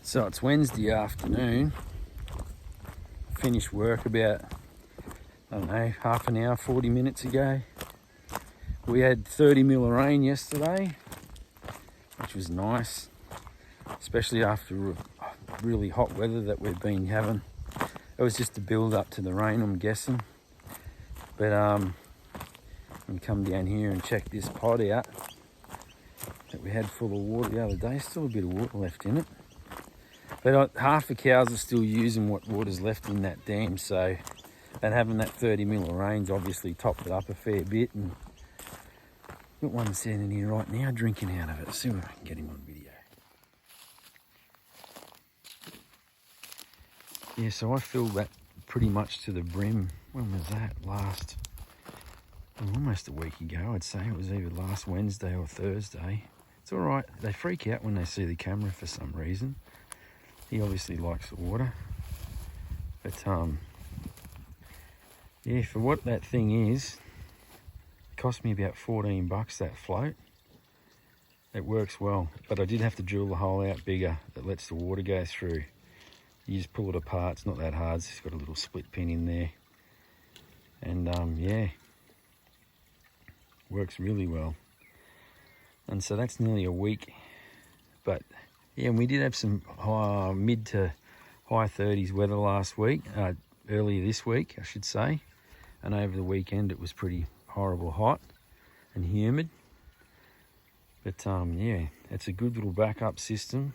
So it's Wednesday afternoon. Finished work about, I don't know, half an hour, 40 minutes ago. We had 30 mil of rain yesterday, which was nice, especially after really hot weather that we've been having. It was just a build up to the rain, I'm guessing. But we come down here and check this pod out that we had full of water the other day. Still a bit of water left in it. But half the cows are still using what water's left in that dam, so and having that 30 mil of rain's obviously topped it up a fair bit. And got one standing here right now drinking out of it. Let's see if I can get him on video. Yeah, so I filled that pretty much to the brim. When was that? Almost a week ago, I'd say. It was either last Wednesday or Thursday. It's all right. They freak out when they see the camera for some reason. He obviously likes the water. But, yeah, for what that thing is, it cost me about 14 bucks, that float. It works well, but I did have to drill the hole out bigger that lets the water go through. You just pull it apart. It's not that hard. It's got a little split pin in there. And, yeah, works really well. And so that's nearly a week. But yeah, and we did have some mid to high 30s weather last week, earlier this week, I should say. And over the weekend, it was pretty horrible hot and humid. But yeah, it's a good little backup system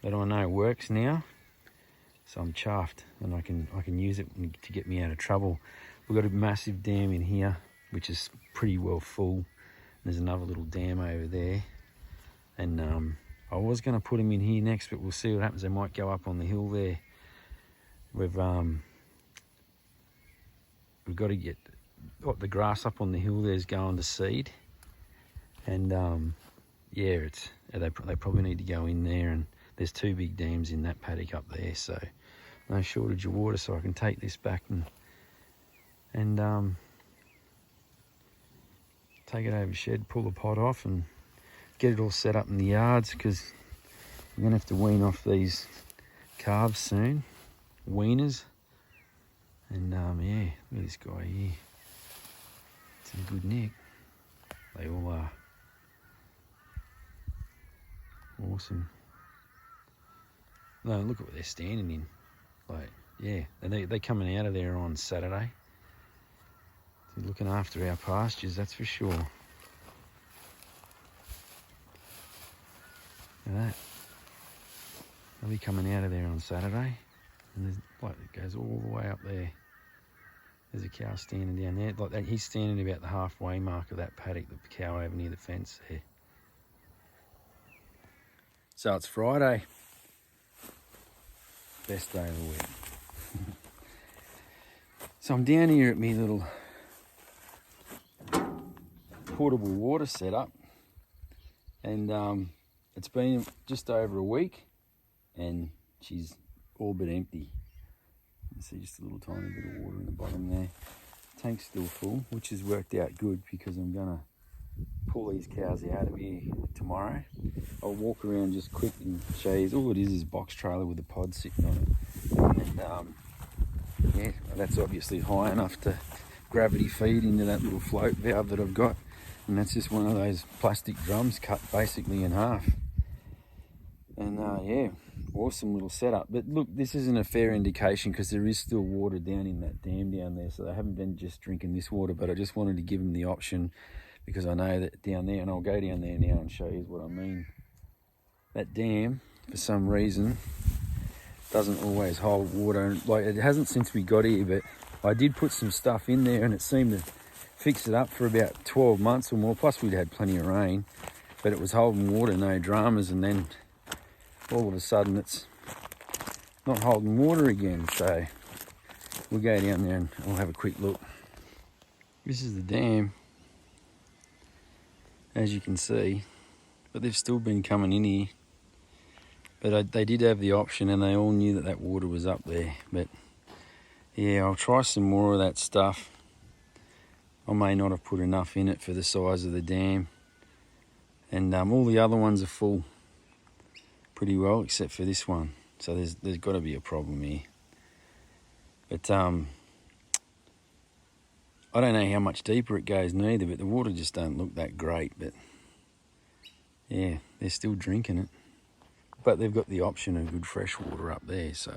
that I know works now. So I'm chuffed, and I can use it to get me out of trouble. We've got a massive dam in here, which is pretty well full. There's another little dam over there. And I was going to put them in here next, but we'll see what happens. They might go up on the hill there. We've got to get the grass up on the hill there's going to seed. And yeah, they probably need to go in there. And there's two big dams in that paddock up there, so no shortage of water. So I can take this back and take it over the shed, pull the pot off, and get it all set up in the yards, because we're going to have to wean off these calves soon, weaners. And yeah, look at this guy here. It's in good nick. They all are. Awesome. No, look at what they're standing in. Like, yeah, and they're coming out of there on Saturday. They're looking after our pastures, that's for sure. Look at that. They'll be coming out of there on Saturday. And there's, like, it goes all the way up there. There's a cow standing down there. Like that, he's standing about the halfway mark of that paddock, the cow over near the fence there. So it's Friday. Best day of the week. So I'm down here at my little portable water setup. And it's been just over a week, and she's all but empty. You see just a little tiny bit of water in the bottom there. Tank's still full, which has worked out good, because I'm gonna pull these cows out of here tomorrow. I'll walk around just quick and show you. All it is a box trailer with a pod sitting on it. And yeah, that's obviously high enough to gravity feed into that little float valve that I've got. And that's just one of those plastic drums cut basically in half. And yeah, awesome little setup. But look, this isn't a fair indication, because there is still water down in that dam down there. So they haven't been just drinking this water, but I just wanted to give them the option, because I know that down there, and I'll go down there now and show you what I mean. That dam, for some reason, doesn't always hold water. Like, it hasn't since we got here, but I did put some stuff in there and it seemed to fix it up for about 12 months or more. Plus we'd had plenty of rain, but it was holding water, no dramas. And then all of a sudden it's not holding water again. So we'll go down there and we'll have a quick look. This is the dam, as you can see, but they've still been coming in here. But they did have the option, and they all knew that that water was up there. But yeah, I'll try some more of that stuff. I may not have put enough in it for the size of the dam. And all the other ones are full. pretty well, except for this one. So there's got to be a problem here. But I don't know how much deeper it goes neither, but the water just don't look that great. But yeah, they're still drinking it. But they've got the option of good fresh water up there, so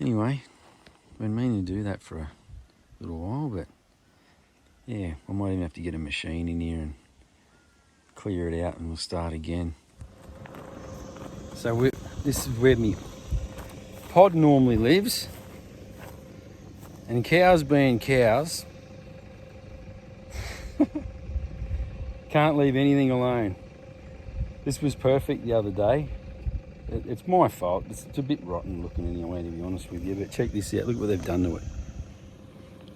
anyway, I've been meaning to do that for a little while, but yeah, I might even have to get a machine in here and clear it out and we'll start again. So this is where my pod normally lives, and cows being cows, can't leave anything alone. This was perfect the other day. It's my fault. It's a bit rotten looking anyway, to be honest with you, but check this out. Look what they've done to it.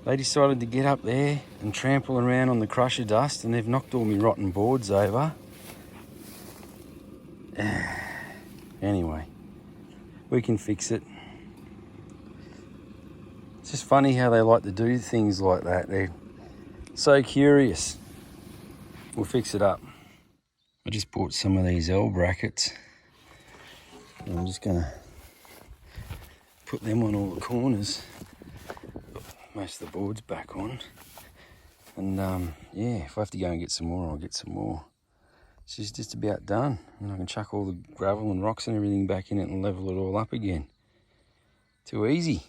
They decided to get up there and trample around on the crusher dust, and they've knocked all my rotten boards over. Anyway, we can fix it. It's just funny how they like to do things like that. They're so curious. We'll fix it up. I just bought some of these L brackets. And I'm just gonna put them on all the corners. Got most of the boards back on. And yeah, if I have to go and get some more, I'll get some more. She's just about done. And I can chuck all the gravel and rocks and everything back in it and level it all up again. Too easy.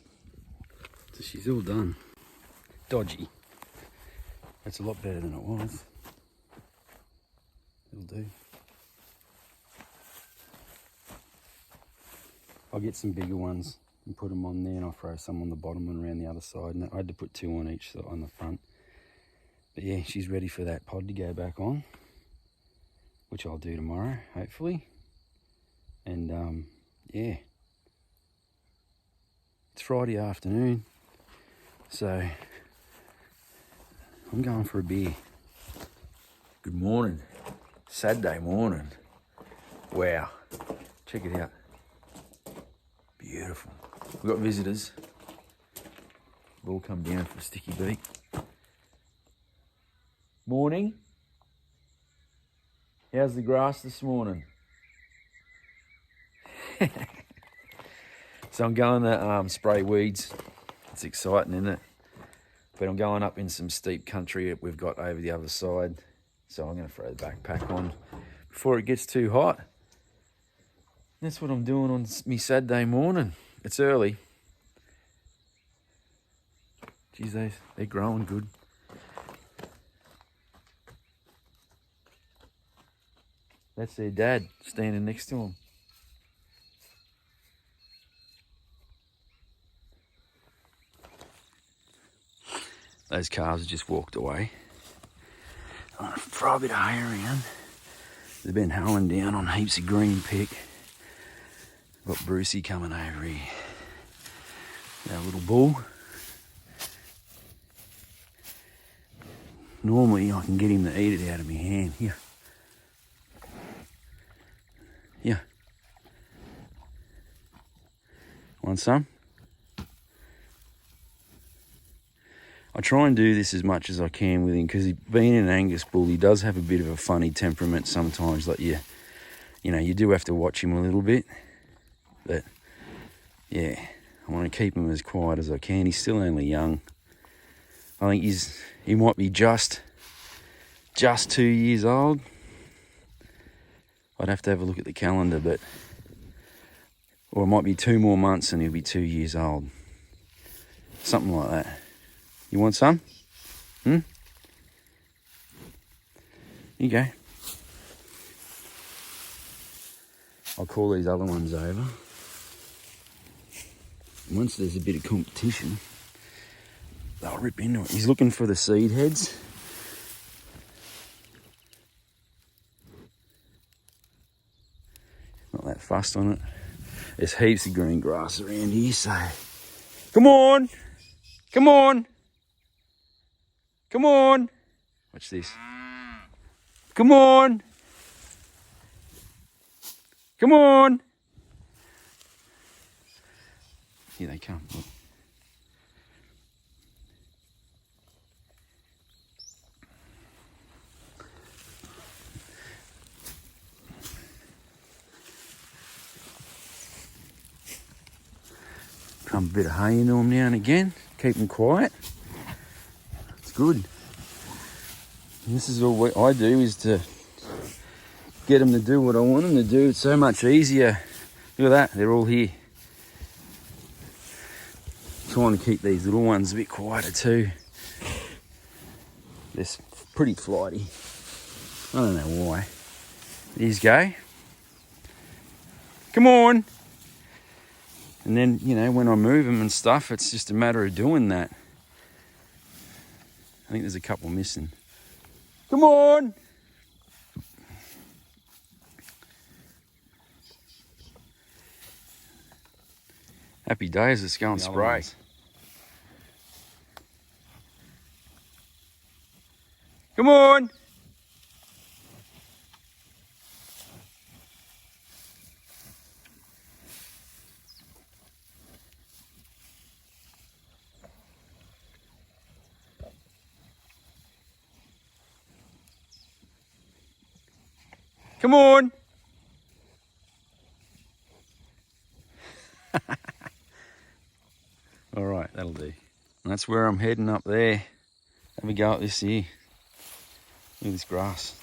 So she's all done. Dodgy. That's a lot better than it was. It'll do. I'll get some bigger ones and put them on there, and I'll throw some on the bottom and around the other side. And I had to put 2 on each on the front. But yeah, she's ready for that pod to go back on, which I'll do tomorrow, hopefully. And yeah, it's Friday afternoon, so I'm going for a beer. Good morning. Saturday morning. Wow. Check it out. Beautiful. We've got visitors. They've all come down for a sticky beak. Morning. How's the grass this morning? So I'm going to spray weeds. It's exciting, isn't it? But I'm going up in some steep country that we've got over the other side. So I'm going to throw the backpack on before it gets too hot. That's what I'm doing on me Saturday morning. It's early. Geez, they're growing good. That's their dad standing next to them. Those calves have just walked away. I'm going to throw a bit of hay around. They've been hoeing down on heaps of green pick. Got Brucey coming over here. Our little bull. Normally I can get him to eat it out of my hand. Here. Here. Want some? I try and do this as much as I can with him, because being an Angus bull, he does have a bit of a funny temperament sometimes. Like you know, you do have to watch him a little bit. But yeah, I want to keep him as quiet as I can. He's still only young. I think he might be just 2 years old. I'd have to have a look at the calendar, but or it might be 2 more months and he'll be 2 years old. Something like that. You want some? Here you go. I'll call these other ones over. Once there's a bit of competition, they'll rip into it. He's looking for the seed heads. Not that fussed on it. There's heaps of green grass around here, so come on! Come on! Come on! Watch this. Come on! Come on! Here they come. Look. Pump a bit of hay into them now and again, keep them quiet. It's good. And this is all what I do, is to get them to do what I want them to do. It's so much easier. Look at that, they're all here. Trying to keep these little ones a bit quieter too. They're pretty flighty. I don't know why. These go. Come on. And then, you know, when I move them and stuff, it's just a matter of doing that. I think there's a couple missing. Come on. Happy days, let's go and spray. Come on. Come on. All right, that'll do. And that's where I'm heading up there. Have a go at this here. Look at this grass.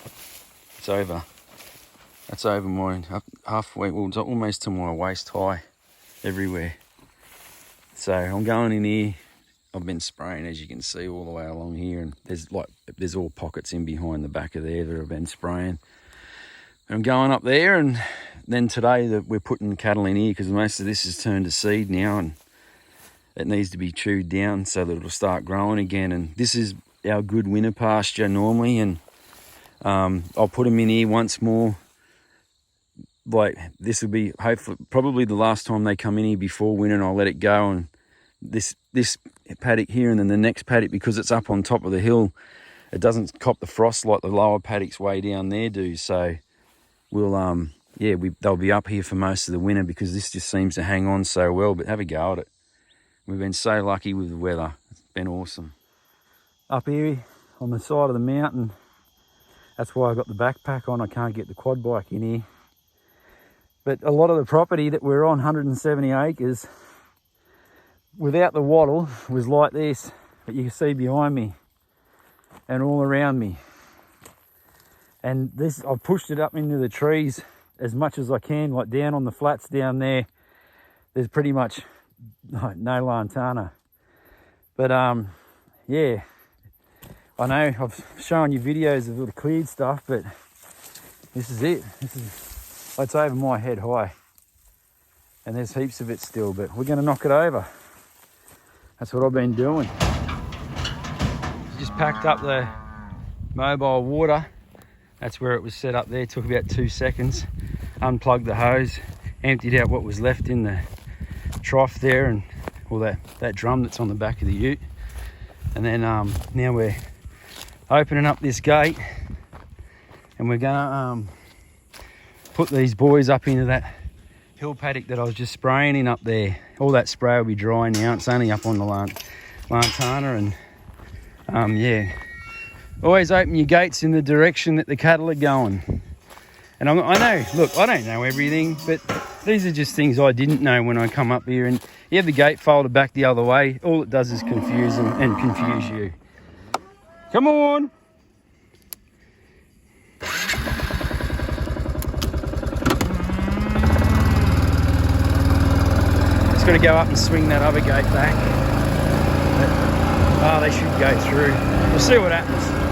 It's over. That's over my halfway, well, it's almost to my waist high everywhere. So I'm going in here. I've been spraying, as you can see, all the way along here, and there's all pockets in behind the back of there that I've been spraying. I'm going up there, and then today we're putting cattle in here because most of this has turned to seed now, and it needs to be chewed down so that it'll start growing again. And this is our good winter pasture normally, and I'll put them in here once more. Like, this will be hopefully probably the last time they come in here before winter, and I'll let it go. And this paddock here, and then the next paddock, because it's up on top of the hill, it doesn't cop the frost like the lower paddocks way down there do. So we'll they'll be up here for most of the winter because this just seems to hang on so well. But have a go at it. We've been so lucky with the weather. It's been awesome. Up here on the side of the mountain, that's why I got the backpack on. I can't get the quad bike in here. But a lot of the property that we're on, 170 acres, without the wattle, was like this, that you can see behind me and all around me. And this, I've pushed it up into the trees as much as I can, like down on the flats down there. There's pretty much no lantana. But yeah, I know I've shown you videos of the cleared stuff, but this is it. It's over my head high, and there's heaps of it still, but we're going to knock it over. That's what I've been doing. Just packed up the mobile water. That's where it was set up there. It took about 2 seconds. Unplugged the hose, emptied out what was left in the trough there, and all that drum that's on the back of the ute. And then now we're opening up this gate, and we're gonna put these boys up into that hill paddock that I was just spraying in up there. All that spray will be dry now. It's only up on the lantana, and yeah, always open your gates in the direction that the cattle are going. And I know, look, I don't know everything, but these are just things I didn't know when I come up here. And you have the gate folded back the other way, all it does is confuse them and confuse you. Come on. Just got to go up and swing that other gate back. But, they should go through. We'll see what happens.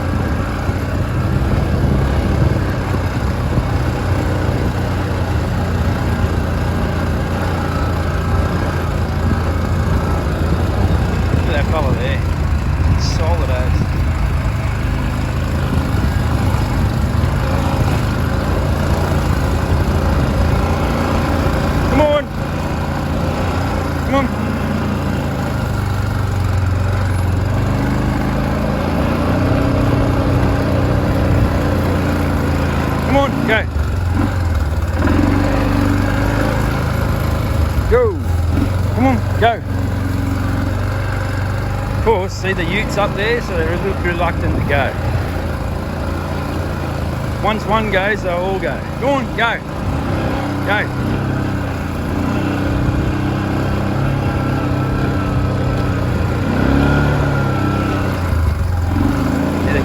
That fella there, solid as. Come on, come on. Come on, go. Go. Come on, go. Of course, see the utes up there, so they're a little reluctant to go. Once one goes, they'll all go. Go on, go. Go.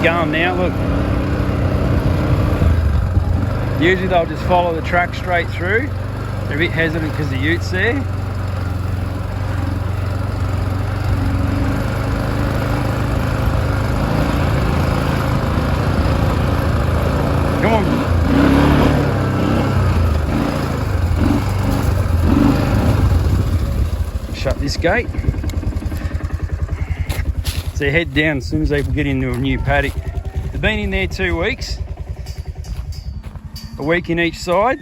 They're going now, look. Usually they'll just follow the track straight through. They're a bit hesitant because the utes there. Come on. Shut this gate. So head down as soon as they get into a new paddock. They've been in there 2 weeks. A week in each side.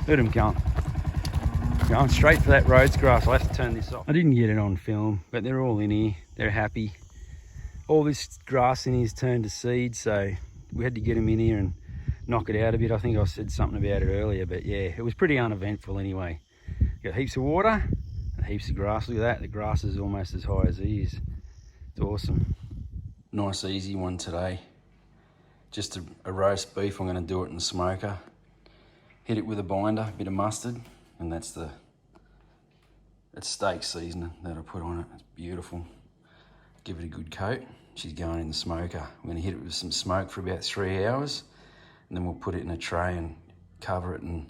Look at them going straight for that Rhodes grass. I'll have to turn this off. I didn't get it on film, but they're all in here. They're happy. All this grass in here's turned to seed, so we had to get them in here and knock it out a bit. I think I said something about it earlier, but yeah, it was pretty uneventful anyway. Got heaps of water and heaps of grass. Look at that, the grass is almost as high as he is. It's awesome. Nice easy one today. Just a roast beef. I'm going to do it in the smoker. Hit it with a binder, a bit of mustard, and that's steak seasoning that I put on it. It's beautiful. Give it a good coat. She's going in the smoker. I'm going to hit it with some smoke for about 3 hours, and then we'll put it in a tray and cover it and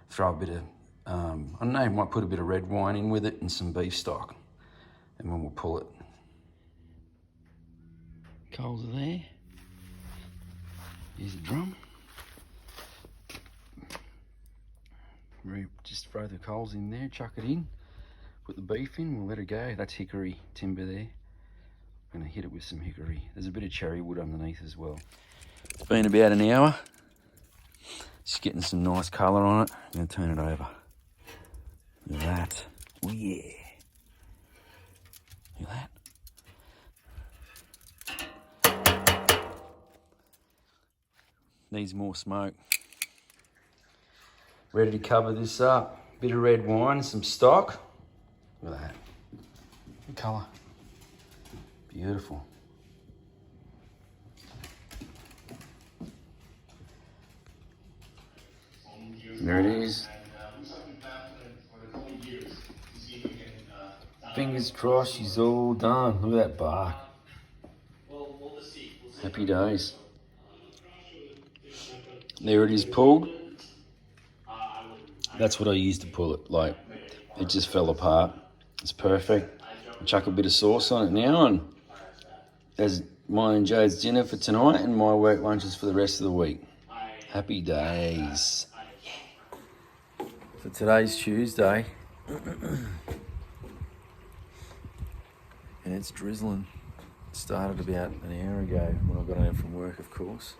throw a bit of, I don't know, might put a bit of red wine in with it and some beef stock, and then we'll pull it. Coals are there. Here's a drum. Just throw the coals in there, chuck it in, put the beef in, we'll let it go. That's hickory timber there. I'm gonna hit it with some hickory. There's a bit of cherry wood underneath as well. It's been about an hour. Just getting some nice colour on it. I'm gonna turn it over. Look at that. Oh yeah. Look at that. Needs more smoke. Ready to cover this up. Bit of red wine, some stock. Look at that. Good colour. Beautiful. There it is. Fingers crossed she's all done. Look at that bark. Happy days. There it is pulled. That's what I used to pull it. Like, it just fell apart. It's perfect. I'll chuck a bit of sauce on it now, and there's mine and Jade's dinner for tonight and my work lunches for the rest of the week. Happy days. So today's Tuesday. And it's drizzling. It started about an hour ago when I got home from work, of course.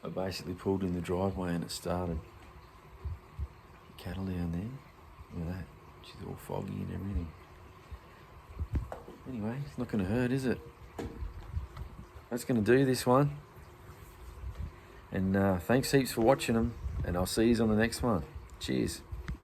I basically pulled in the driveway and it started. Cattle down there. Look at that. She's all foggy and everything. Anyway, it's not going to hurt, is it? That's going to do this one. And thanks heaps for watching them. And I'll see you on the next one. Cheers.